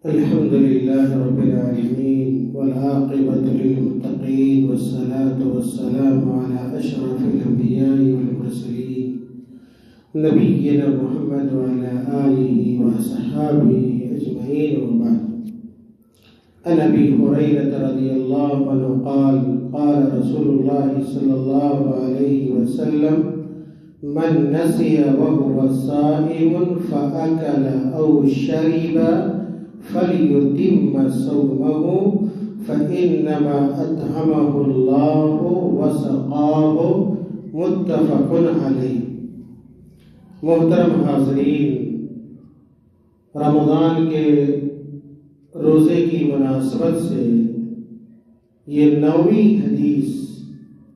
الحمد لله رب العالمين والعاقبة للمتقين والصلاة والسلام على أشرف الأنبياء والمرسلين نبينا محمد وعلى آله وصحبه أجمعين وبعد. عن أبي هريرة رضي الله عنه قال قال رسول الله صلى الله عليه وسلم من نسي وهو صائم فأكل أو شرب فليتم صومه فإنما أطعمه الله وسقاه متفق علیہ. محترم حاضرین، رمضان کے روزے کی مناسبت سے یہ 9ویں حدیث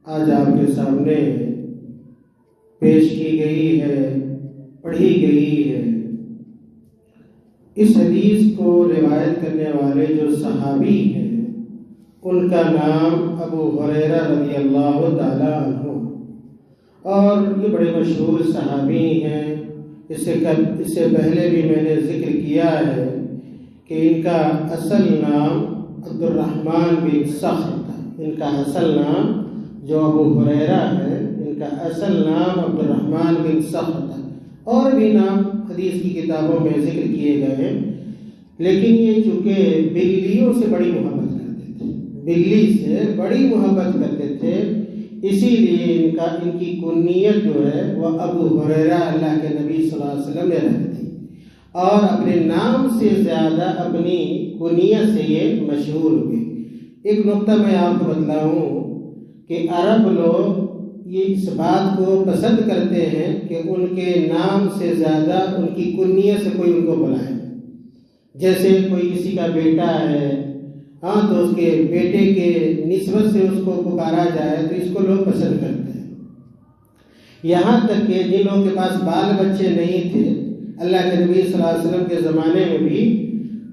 آج آپ کے سامنے پیش کی گئی ہے، پڑھی گئی ہے. اس حدیث کو روایت کرنے والے جو صحابی ہیں ان کا نام ابو ہریرہ رضی اللہ تعالی عنہ، اور یہ بڑے مشہور صحابی ہیں. اس سے پہلے بھی میں نے ذکر کیا ہے کہ ان کا اصل نام عبد الرحمن بن صخر تھا. ان کا اصل نام جو ابو ہریرہ ہے، ان کا اصل نام عبد الرحمن بن صخر تھا. اور بھی نام حدیث کی کتابوں میں ذکر کیے گئے ہیں، لیکن یہ چونکہ بلیوں سے بڑی محبت کرتے تھے، بلی سے بڑی محبت کرتے تھے، اسی لیے ان کی کنیت جو ہے وہ ابو ہریرہ اللہ کے نبی صلی اللہ علیہ وسلم نے رکھی تھی، اور اپنے نام سے زیادہ اپنی کنیت سے یہ مشہور ہوئے. ایک نقطہ میں آپ کو بتلاؤں کہ عرب لوگ یہ اس بات کو پسند کرتے ہیں کہ ان کے نام سے زیادہ ان کی کنیت سے کوئی ان کو بلائے. جیسے کوئی کسی کا بیٹا ہے تو اس کے بیٹے کے نسبت سے اس کو پکارا جائے تو اس کو لوگ پسند کرتے ہیں. یہاں تک کہ جن لوگوں کے پاس بال بچے نہیں تھے اللہ کے نبی صلی اللہ علیہ وسلم کے زمانے میں بھی،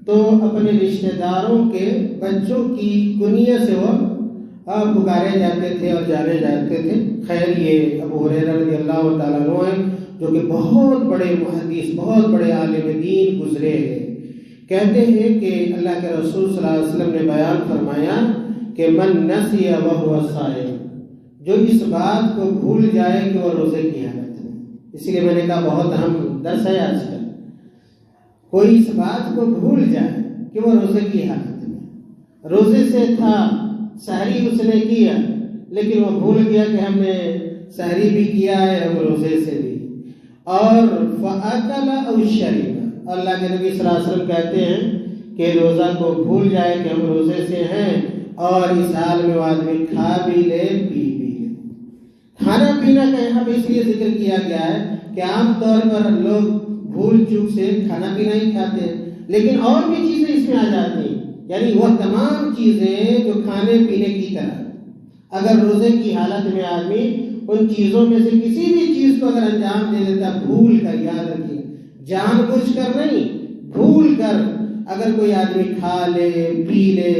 تو اپنے رشتہ داروں کے بچوں کی کنیت سے وہ پکارے جاتے تھے اور جانے جاتے تھے. خیر، یہ ابو ہریرہ رضی اللہ تعالیٰ عنہ ہیں جو کہ بہت بڑے محدث، بہت بڑے عالم دین گزرے ہیں. کہتے ہیں کہ اللہ کے رسول صلی اللہ علیہ وسلم نے بیان فرمایا کہ من نسی وهو صائم، جو اس بات کو بھول جائے کہ وہ روزے کی حالت میں. اسی لیے میں نے کہا بہت اہم درس ہے آج کل. کوئی اس بات کو بھول جائے کہ وہ روزے کی حالت میں، روزے سے تھا، سحری اس نے کیا، لیکن وہ بھول گیا کہ ہم نے سحری بھی کیا ہے، ہم روزے سے بھی. اور فَأَكَلَ أَوْ شَرِبَ، اللہ کے نبی صلی اللہ علیہ وسلم کہتے ہیں کہ روزہ کو بھول جائے کہ ہم روزے سے ہیں، اور اس حال میں وہ آدمی کھا بھی لے پی بھی لے. کھانا پینا کا یہاں پہ اس لیے ذکر کیا گیا ہے کہ عام طور پر لوگ بھول چوک سے کھانا پینا ہی کھاتے ہیں، لیکن اور بھی چیزیں اس میں آ جاتی ہیں. یعنی وہ تمام چیزیں جو کھانے پینے کی طرح، اگر روزے کی حالت میں آدمی ان چیزوں میں سے کسی بھی چیز کو اگر انجام دے دیتا، بھول کر، یاد رکھیے جان بوجھ کر نہیں، بھول کر اگر کوئی آدمی کھا لے پی لے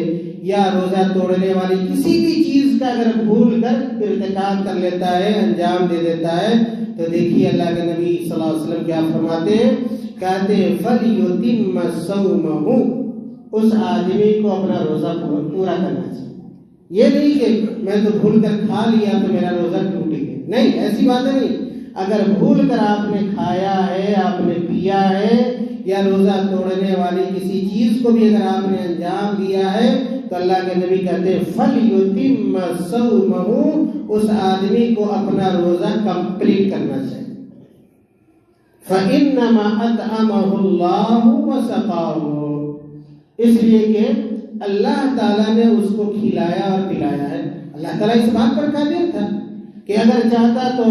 یا روزہ توڑنے والی کسی بھی چیز کا اگر بھول کر ارتکاب کر لیتا ہے، انجام دے دیتا ہے، تو دیکھیے اللہ کے نبی صلی اللہ علیہ وسلم کیا فرماتے ہیں، کہتے ہیں فَلْيُتِمَّ صَوْمَهُ، اس آدمی کو اپنا روزہ پورا کرنا چاہیے. یہ نہیں کہ میں تو بھول کر کھا لیا تو میرا روزہ ٹوٹ گیا، نہیں، ایسی بات نہیں. اگر بھول کر آپ نے کھایا ہے، آپ نے پیا ہے، یا روزہ توڑنے والی کسی چیز کو بھی اگر آپ نے انجام دیا ہے، تو اللہ کے نبی کہتے ہیں فَلْيُتِمَّ صَوْمَهُ، اس آدمی کو اپنا روزہ کمپلیٹ کرنا چاہیے. فَإِنَّمَا أَطْعَمَهُ اللَّهُ وَسَقَاهُ، اس لیے کہ اللہ تعالیٰ نے اس کو کھلایا اور پلایا ہے. اللہ تعالیٰ اس بات پر قادر تھا کہ اگر چاہتا تو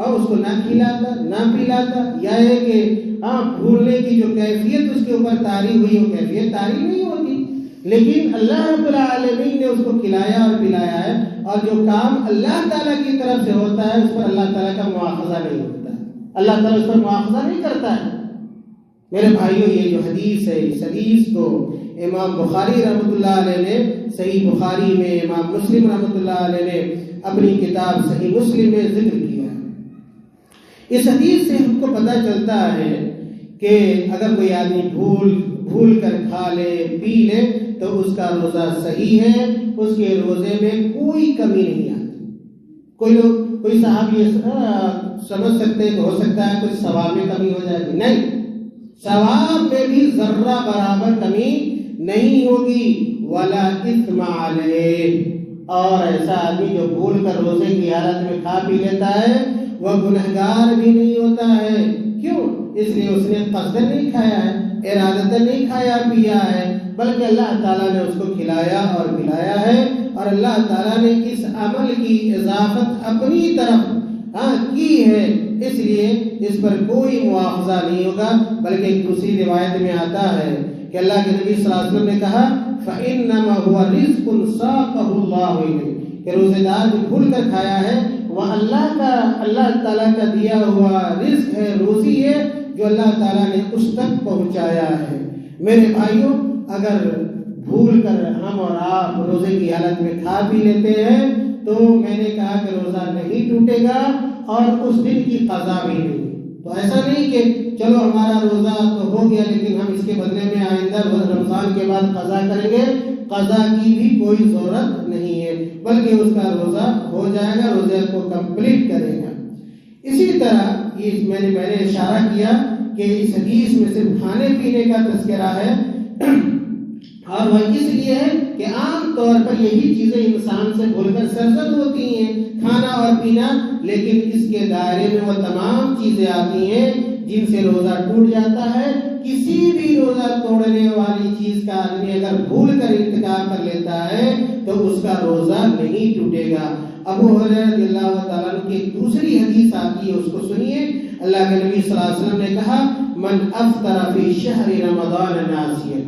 اس کو نہ کھلاتا نہ پلاتا، یا ہے کہ بھولنے کی جو کیفیت اس کے اوپر طاری ہوئی وہ کیفیت طاری نہیں ہوتی، لیکن اللہ رب العالمین نے اس کو کھلایا اور پلایا ہے. اور جو کام اللہ تعالیٰ کی طرف سے ہوتا ہے اس پر اللہ تعالیٰ کا مواخذہ نہیں ہوتا ہے، اللہ تعالیٰ اس پر مواخذہ نہیں کرتا ہے. میرے بھائیوں، یہ جو حدیث ہے، اس حدیث کو امام بخاری رحمۃ اللہ علیہ نے صحیح بخاری میں، امام مسلم رحمۃ اللہ علیہ نے اپنی کتاب صحیح مسلم میں ذکر کیا ہے. اس حدیث سے ہم کو پتہ چلتا ہے کہ اگر کوئی آدمی بھول کر کھا لے پی لے تو اس کا روزہ صحیح ہے، اس کے روزے میں کوئی کمی نہیں آتی۔ کوئی صاحب یہ سمجھ سکتے ہیں کہ ہو سکتا ہے کچھ ثواب میں کمی ہو جائے گی، نہیں، ثواب میں بھی ذرہ برابر کمی نہیں ہوگی۔ ولا اثم علیہ، اور ایسا آدمی جو بھول کر روزے کی حالت میں کھا پی لیتا ہے وہ گنہگار بھی نہیں ہوتا ہے۔ کیوں؟ اس لیے اس نے قصدن نہیں کھایا ہے، ارادتاً نہیں کھایا پیا ہے، بلکہ اللہ تعالیٰ نے اس کو کھلایا اور پلایا ہے، اور اللہ تعالیٰ نے اس عمل کی اضافت اپنی طرف کی ہے، اس لیے اس پر کوئی مواخذہ نہیں ہوگا۔ بلکہ ایک دوسری روایت میں آتا ہے کہ اللہ کے نبی صلی اللہ علیہ وسلم نے کہا فَإِنَّمَا هُوَ رِزْقٌ سَاقَهُ اللَّهُ إِلَيْهِ، کہ روزے دار جو بھول کر کھایا ہے وہ اللہ تعالیٰ کا دیا ہوا رزق ہے، روزی ہے جو اللہ تعالیٰ نے اس تک پہنچایا ہے۔ میرے بھائیوں، اگر بھول کر ہم اور آپ روزے کی حالت میں کھا پی لیتے ہیں تو میں نے کہا کہ روزہ نہیں ٹوٹے گا اور اس دن کی قضا بھی نہیں۔ تو ایسا نہیں کہ چلو ہمارا روزہ تو ہو گیا لیکن ہم اس کے بدلے میں آئندہ رمضان کے بعد قضا کریں گے، قضا کی بھی کوئی ضرورت نہیں ہے، بلکہ اس کا روزہ ہو جائے گا، روزے کو کمپلیٹ کرے گا۔ اسی طرح یہ میں نے اشارہ کیا کہ اس حدیث میں صرف کھانے پینے کا تذکرہ ہے، اور وہ اس لیے ہے کہ عام طور پر یہی چیزیں انسان سے بھول کر سرزد ہوتی ہیں، کھانا اور پینا، لیکن اس کے دائرے میں وہ تمام چیزیں آتی ہیں جن سے روزہ ٹوٹ جاتا ہے۔ کسی بھی روزہ توڑنے والی چیز کا آدمی اگر بھول کر ارتکاب کر لیتا ہے تو اس کا روزہ نہیں ٹوٹے گا۔ ابو ہریرہ رضی اللہ تعالیٰ عنہ کی ایک دوسری حدیث آتی ہے، اس کو سنیے۔ اللہ کے نبی صلی اللہ علیہ وسلم نے کہا من افطر فی شہر رمضان ناسیا،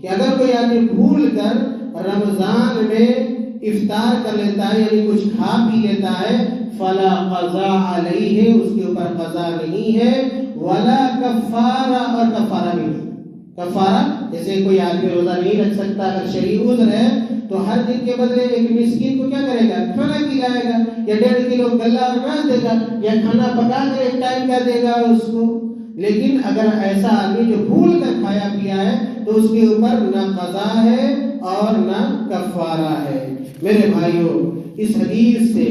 کہ اگر کوئی آدمی بھول کر رمضان میں افطار کر لیتا ہے یعنی کچھ کھا پی لیتا ہے فلا قضاء علیہ، اس کے اوپر قضا نہیں ہے، ولا کفارہ، اور کفارہ بھی نہیں۔ کفارہ جیسے کوئی آدمی روزہ نہیں رکھ سکتا، اگر شرعی عذر ہے تو ہر دن کے بدلے ایک مسکین کو کیا کرے گا؟ کھانا کھلائے گا، یا 1.5 کلو غلہ اور اناج دے گا، یا کھانا پکا کر ایک ٹائم کا دے گا اس کو۔ لیکن اگر ایسا آدمی جو بھول کر کھایا پیا ہے تو اس کے اوپر نہ قضا ہے اور نہ کفارہ ہے۔ میرے بھائیوں، اس حدیث سے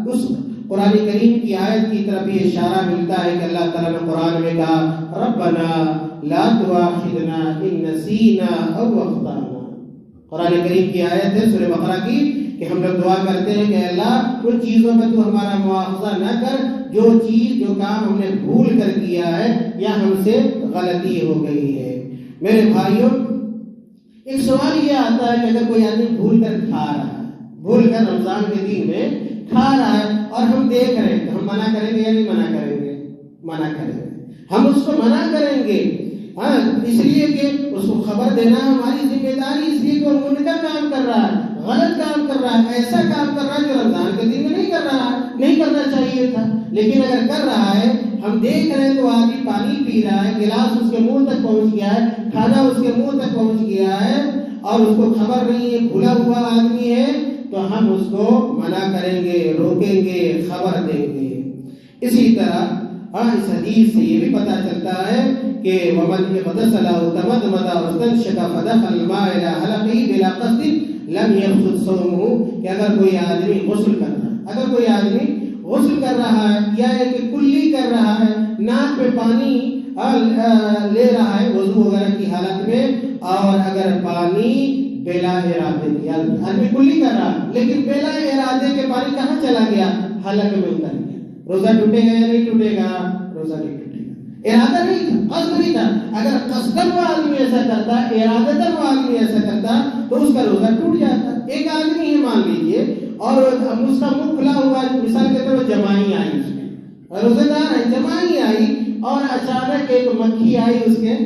اس قرآن کریم کی آیت کی طرف یہ اشارہ ملتا ہے کہ اللہ تعالیٰ نے قرآن میں کہا ربنا لا تؤاخذنا ان نسینا او اخطانا۔ قرآن کریم کی آیت ہے سورہ بقرہ کی کہ ہم لوگ دعا کرتے ہیں کہ اللہ ان چیزوں میں تو ہمارا مواخذہ نہ کر جو کام ہم نے بھول کر کیا ہے یا ہم سے غلطی ہو گئی ہے۔ میرے بھائیوں، ایک سوال یہ آتا ہے کہ اگر کوئی آدمی بھول کر کھا رہا ہے، بھول کر رمضان کے دن میں کھا رہا ہے اور ہم دیکھ رہے ہیں، ہم منع کریں گے یا نہیں منع کریں گے؟ منع کریں گے، ہم اس کو منع کریں گے، اس لیے کہ اس کو خبر دینا ہماری ذمہ داری، اس لیے کہ وہ منکر کام کر رہا ہے، غلط کام کر رہا ہے، ایسا کام کر رہا ہے جو رمضان کے دن میں نہیں کر رہا ہے، نہیں کرنا چاہیے تھا، لیکن اگر کر رہا ہے، ہم دیکھ رہے ہیں تو آدمی پانی پی رہا ہے، گلاس اس کے منہ تک پہنچ گیا ہے، کھانا اس کے منہ تک پہنچ گیا ہے اور اس کو خبر نہیں ہے، کھلا ہوا آدمی ہے، تو ہم اس کو منع کریں گے، روکیں گے، خبر دیں گے۔ اسی طرح اس حدیث سے یہ بھی پتہ چلتا ہے کہ وَمَنْ اغْتَسَلَ وَتَمَضْمَضَ وَاسْتَنْشَقَ فَدَخَلَ الْمَاءَ إِلَى حَلَقِهِ بِلَا قَصْدٍ لَمْ يَفْسُدْ صَوْمُهُ، کہ اگر کوئی آدمی غسل کر رہا ہے، اگر کوئی آدمی غسل کر رہا ہے یا ایک کلی کر رہا ہے، ناک پہ پانی لے رہا ہے وضو وغیرہ کی حالت میں، اور اگر پانی بلا ارادے کی، آدمی کلی کر رہا ہے لیکن بلا ارادے کے پانی کہاں چلا گیا؟ حلق میں اتر گیا، روزہ ٹوٹے گا یا نہیں ٹوٹے گا؟ روزہ نہیں ٹوٹے گا۔ ارادہ نہیں تھا، قصد نہیں تھا۔ اگر قصداً وہ آدمی ایسا کرتا، ارادتاً وہ آدمی ایسا کرتا تو اس کا روزہ ٹوٹ جاتا۔ ایک آدمی ہے مان لیجئے اور اس کا منہ کھلا ہوا، مثال کے طور پر جمائی آئی اس میں، روزہ دار ہے، جمائی آئی اور اچانک ایک مکھی آئی اس کے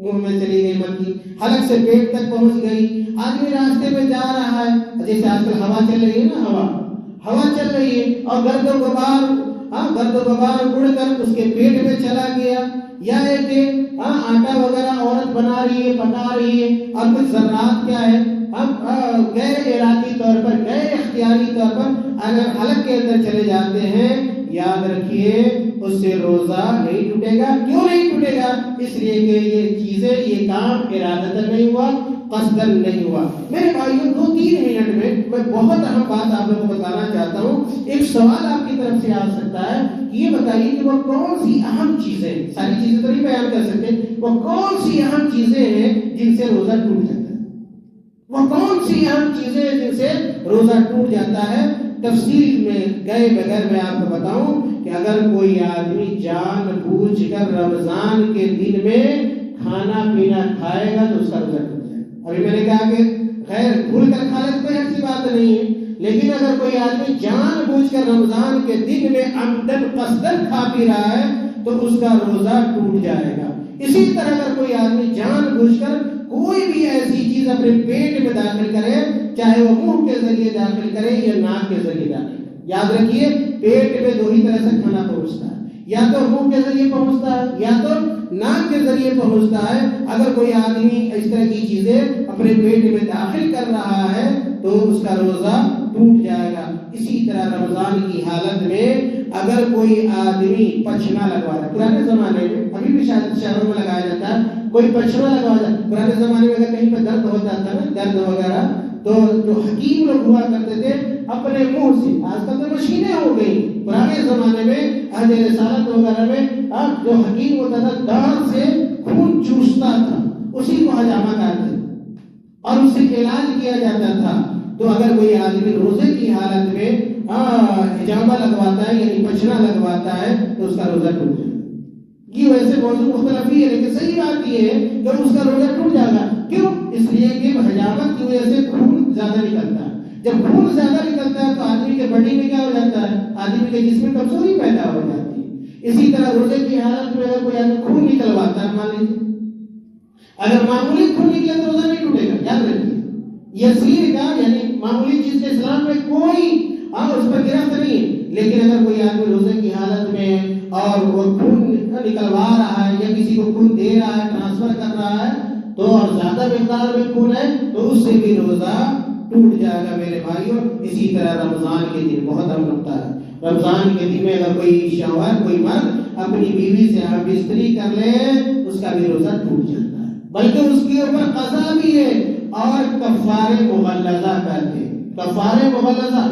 منہ میں چلی گئی، مکھی حلق سے پیٹ تک پہنچ گئی۔ آدمی راستے میں جا رہا ہے، جیسے آج کل ہوا چل رہی ہے نا، ہوا چل رہی ہے اور گرد و غبار اڑ کر اس کے پیٹ میں چلا گیا، یا ایک آٹا وغیرہ عورت بنا رہی ہے، پکا رہی ہے اور کچھ ذرات کیا ہے غیر ارادی طور پر، غیر اختیاری طور پر اگر حلق کے اندر چلے جاتے ہیں، یاد رکھیے اس سے روزہ نہیں ٹوٹے گا. کیوں نہیں ٹوٹے گا؟ اس لیے کہ یہ چیزیں، یہ کام ارادتاً نہیں ہوا، قصداً نہیں ہوا. میرے بھائیوں 2-3 منٹ میں بہت اہم بات آپ لوگوں کو بتانا چاہتا ہوں. ایک سوال آپ کی طرف سے آ سکتا ہے، یہ بتائیے کہ وہ کون سی اہم چیزیں، ساری چیزیں تو نہیں بیان کر سکتے، وہ کون سی اہم چیزیں ہیں جن سے روزہ ٹوٹ جاتا ہے؟ وہ کون سی اہم چیزیں ہیں جن سے روزہ ٹوٹ جاتا ہے؟ تفصیل میں گئے بغیر میں آپ کو بتاؤں کہ اگر کوئی آدمی جان بوجھ کر رمضان کے دن میں کھانا پینا کھائے گا تو اس کا روزہ ٹوٹ جائے گا. ابھی میں نے کہا کہ خیر بھول کر کھا لے کوئی ایسی بات نہیں ہے، لیکن اگر کوئی آدمی جان بوجھ کر رمضان کے دن میں عمدن قصدن کھا پی رہا ہے تو اس کا روزہ ٹوٹ جائے گا. اسی طرح اگر کوئی آدمی جان بوجھ کر کوئی بھی ایسی چیز اپنے پیٹ میں داخل کرے، چاہے وہ منہ کے ذریعے داخل کرے یا ناک کے ذریعے داخل کرے. یاد رکھیے پیٹ میں 2 ہی طرح سے کھانا پہنچتا ہے، یا تو منہ کے ذریعے پہنچتا ہے یا تو ناک کے ذریعے پہنچتا ہے. اگر کوئی آدمی اس طرح کی چیزیں اپنے پیٹ میں داخل کر رہا ہے تو اس کا روزہ ٹوٹ جائے گا. اسی طرح رمضان کی حالت میں اگر کوئی آدمی پچھنا لگوا رہا ہے، پرانے زمانے میں ابھی بھی شاید شہروں میں لگایا جاتا ہے، کوئی پچھنا لگوا جاتا ہے. پرانے زمانے میں اگر کہیں پہ درد ہوتا تھا نا، درد وغیرہ، تو جو حکیم لوگ ہوا کرتے تھے اپنے منہ سے، آج کل تو مشینیں ہو گئی، پرانے زمانے میں عہد رسالت وغیرہ میں جو حکیم ہوتا تھا دانت سے خون چوستا تھا، اسی کو حجامہ کہتے اور اس سے علاج کیا جاتا تھا. تو اگر کوئی آدمی روزے کی حالت میں حجامہ لگواتا ہے یعنی پچھنا لگواتا ہے تو اس کا روزہ ٹوٹ جائے گا. یہ ویسے موضوع مختلف ہی ہے لیکن صحیح بات یہ ہے کہ اس کا روزہ ٹوٹ جائے گا. کیوں؟ اس لیے کہ حجامت کی وجہ سے خون زیادہ نکلتا ہے. جب خون زیادہ نکلتا ہے تو آدمی کے باڈی میں کیا ہو جاتا ہے؟ آدمی کے جسم میں کمزوری پیدا ہو جاتی ہے. اسی طرح روزے کی حالت میں اگر کوئی آدمی خون نکلواتا ہے، مان لیجیے اگر معمولی خون نکلے تو روزہ نہیں ٹوٹے گا. یاد رکھیے یسیر کا یعنی معمولی چیز کے اسلام میں کوئی اس پر گرفت نہیں ہے، لیکن اگر کوئی آدمی روزے کی حالت میں اور وہ خون نکلوا رہا ہے یا کسی کو خون دے رہا ہے، ٹرانسفر کر رہا ہے تو اور زیادہ مقدار میں خون ہے تو اس سے بھی روزہ ٹوٹ جائے گا میرے بھائیوں. اسی طرح رمضان کے دن بہت اہم نقطہ ہے. رمضان کے دن میں اگر کوئی شوہر، کوئی مرد اپنی بیوی سے ہم بستری کر لے اس کا بھی روزہ ٹوٹ جاتا ہے، بلکہ اس کے اوپر قضا بھی ہے اور کفارے مغلظہ کہتے ہیں. کفارے مغلظہ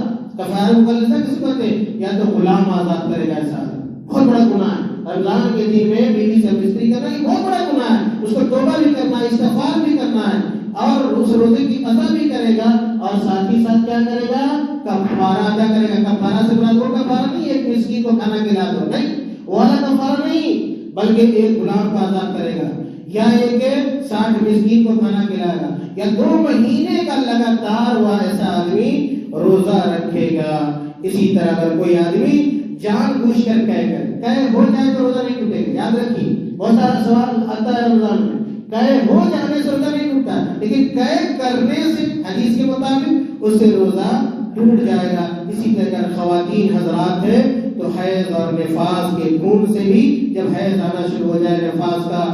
کس کو کہتے ہیں؟ یا تو غلام آزاد کرے گا. ایسا بہت بڑا گناہ ہے. رمضان کے دن میں بیوی سے بستری کرنا یہ بہت بڑا گناہ ہے. اس کو توبہ بھی کرنا ہے، استغفار بھی کرنا ہے اور اس روزے کی قضا بھی کرے گا اور ساتھ ہی ساتھ کیا کرے گا؟ کفارہ ادا کرے گا. کفارہ سے مراد وہ کفارہ نہیں ایک مسکین کو کھانا کھلا دو، نہیں، وہ والا کفارہ نہیں، بلکہ ایک غلام کو آزاد کرے گا یا ایک 60 مسکین کو کھانا کھلائے گا یا 2 مہینے کا لگاتار وہ ایسا آدمی روزہ رکھے گا. اسی طرح اگر کوئی آدمی جان بوجھ کر کہے ہو جائے تو روزہ نہیں ٹوٹے گا. یاد رکھیے بہت سارا سوال آتا ہے رمضان میں، کہے ہو جانے سے روزہ نہیں ٹوٹتا، لیکن کہے کرنے سے حدیث کے مطابق اس سے روزہ ٹوٹ جائے گا. اسی طرح خواتین حضرات ہیں تو حیض اور نفاس کے خون سے بھی، جب حیض آنا شروع ہو جائے، نفاس کا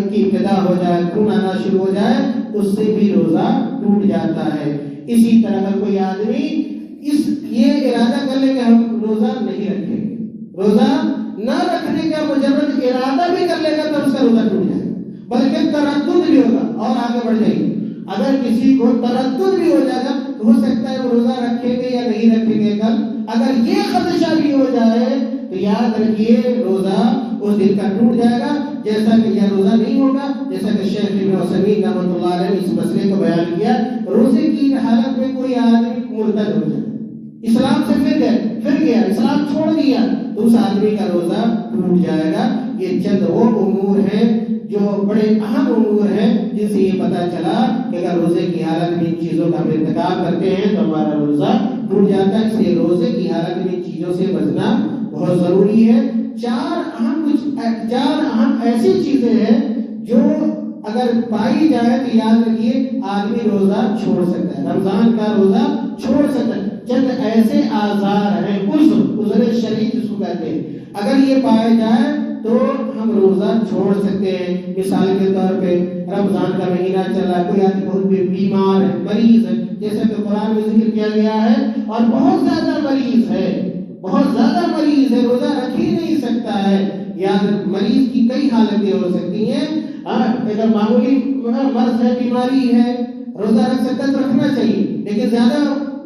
کی ابتدا ہو جائے، خون آنا شروع ہو جائے، اس سے بھی روزہ ٹوٹ جاتا ہے. اسی طرح اگر کوئی آدمی یہ ارادہ کر لے کہ ہم روزہ نہیں رکھیں گے، روزہ نہ رکھنے کا مجرد ارادہ بھی کر لے گا تو اس کا روزہ ٹوٹ جائے گا، بلکہ تردد بھی ہوگا اور آگے بڑھ جائے گی. اگر کسی کو تردد بھی ہو جائے گا تو ہو سکتا ہے وہ روزہ رکھیں گے یا نہیں رکھیں گے کل. اگر یہ خدشہ بھی ہو جائے تو یاد رکھیے روزہ اس دن کا ٹوٹ جائے گا، جیسا کہ یہ روزہ نہیں ہوگا. جیسا کہ شیخ ابن عثیمین رحمۃ اللہ علیہ نے اس مسئلے کو بیان کیا، روزے کی حالت میں کوئی آدمی مرتد ہو جائے، اسلام سے پھر گیا، اسلام چھوڑ دیا، تو اس آدمی کا روزہ ٹوٹ جائے گا. یہ چند وہ امور ہیں جو بڑے اہم امور ہیں جن سے یہ پتہ چلا کہ اگر روزے کی حالت میں ان چیزوں کا ہم ارتکاب کرتے ہیں تو ہمارا روزہ ٹوٹ جاتا ہے. اس لیے روزے کی حالت میں ان چیزوں سے بچنا بہت ضروری ہے. 4 اہم ایسی چیزیں ہیں جو اگر پائی جائے تو یاد رکھیے آدمی روزہ چھوڑ سکتا ہے، رمضان کا روزہ چھوڑ سکتا ہے. چند ایسے آزار ہیں، عذر شرعی جس کو کہتے ہیں، اگر یہ پائے جائے تو ہم روزہ چھوڑ سکتے ہیں. مثال کے طور پہ رمضان کا مہینہ چل رہا ہے، کوئی آدمی بہت بیمار ہے، مریض ہے، جیسا کہ قرآن میں ذکر کیا گیا ہے، اور بہت زیادہ مریض ہے بہت زیادہ مریض ہے، روزہ رکھ ہی نہیں سکتا ہے، یا مریض کی کئی حالتیں ہو سکتی ہیں، اگر معمولی مرض ہے، بیماری ہے، روزہ رکھ سکتا تو رکھنا چاہیے، لیکن زیادہ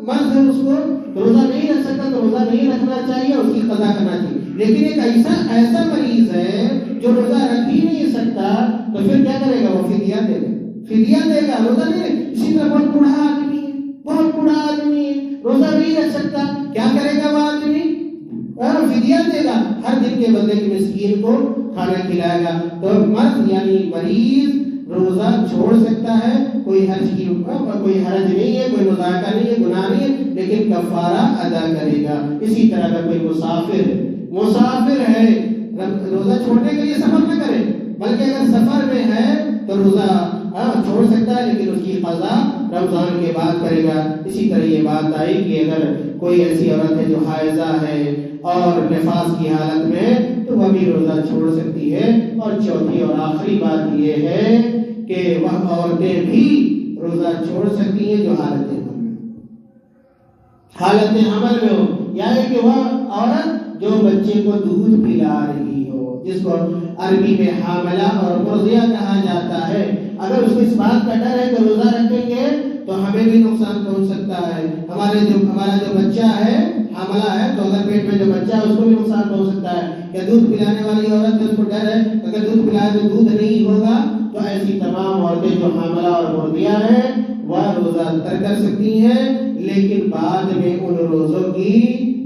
مرض ہے اس کو روزہ نہیں رکھ سکتا تو روزہ نہیں رکھنا چاہیے، اس کی قضا کرنا چاہیے۔ لیکن ایک ایسا مریض ہے جو روزہ رکھ ہی نہیں سکتا تو پھر کیا کرے گا؟ وہ فدیہ دے گا، فدیہ دے گا، روزہ نہیں۔ اسی طرح بہت بوڑھا آدمی ہے، بہت بوڑھا آدمی ہے، روزہ نہیں رکھ سکتا، کیا کرے گا وہ آدمی؟ فدیہ دے گا، ہر دن کے بدلے کی مسکین کو کھانا کھلائے گا۔ تو مرض یعنی مریض روزہ چھوڑ سکتا ہے، کوئی حرج نہیں ہے، کوئی مذاکرہ نہیں ہے، گناہ نہیں ہے، لیکن کفارہ ادا کرے گا۔ اسی طرح کا کوئی مسافر ہے، روزہ چھوڑنے کے لیے سفر نہ کرے، بلکہ اگر سفر میں ہے تو روزہ چھوڑ سکتا ہے، لیکن اس کی قضا رمضان کے بعد کرے گا۔ اسی طرح یہ بات آئی کہ اگر کوئی ایسی عورت ہے جو حائضہ ہے اور نفاس کی حالت میں، تو وہ بھی روزہ چھوڑ سکتی ہے۔ اور چوتھی اور آخری بات یہ ہے کہ وہ عورتیں بھی روزہ چھوڑ سکتی ہیں جو حالت حمل میں ہو، یعنی کہ وہ عورت جو بچے کو دودھ پلا رہی ہو، جس کو عربی میں حاملہ اور مرضیہ کہا جاتا ہے، اگر اس کو اس بات کا ڈر ہے کہ روزہ رکھیں گے تو ہمیں بھی نقصان پہنچ سکتا ہے، ہمارا جو بچہ ہے حاملہ ہے تو اگر پیٹ میں جو بچہ ہے اس کو بھی نقصان پہنچ سکتا ہے، یا دودھ پلانے والی عورت اس کو ڈر ہے اگر دودھ پلائے تو دودھ نہیں ہوگا، تو ایسی تمام عورتیں جو حاملہ اور مرضیہ ہیں وہ روزہ ترک کر سکتی ہیں، لیکن بعد میں ان روزوں کی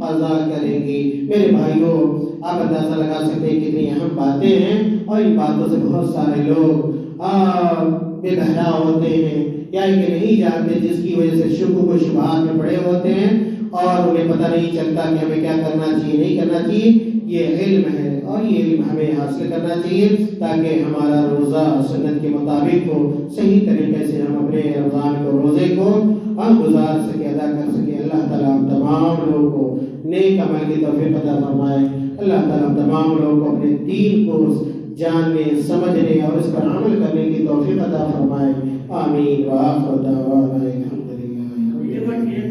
قضا کریں گی۔ میرے بھائیوں، آپ اندازہ لگا سکتے ہیں کتنی اہم باتیں ہیں، اور ان باتوں سے بہت سارے لوگ بے بہرا ہوتے ہیں یا کہ نہیں جانتے، جس کی وجہ سے شکوک و شبہات میں پڑے ہوتے ہیں اور انہیں پتہ نہیں چلتا کہ ہمیں کیا کرنا چاہیے نہیں کرنا چاہیے۔ یہ علم ہے اور یہ علم ہمیں حاصل کرنا چاہیے تاکہ ہمارا روزہ سنت کے مطابق ہو، صحیح طریقے سے ہم اپنے رمضان کو روزے کو گزار سکے، ادا کر سکے۔ اللہ تعالیٰ ہم تمام لوگوں کو نیک عمل کی توفیق عطا فرمائے۔ اللہ تعالیٰ ہم تمام لوگوں کو اپنے دین کو جاننے، سمجھنے اور اس پر عمل کرنے کی توفیق عطا فرمائے۔ آمین۔ وآخر دعوانا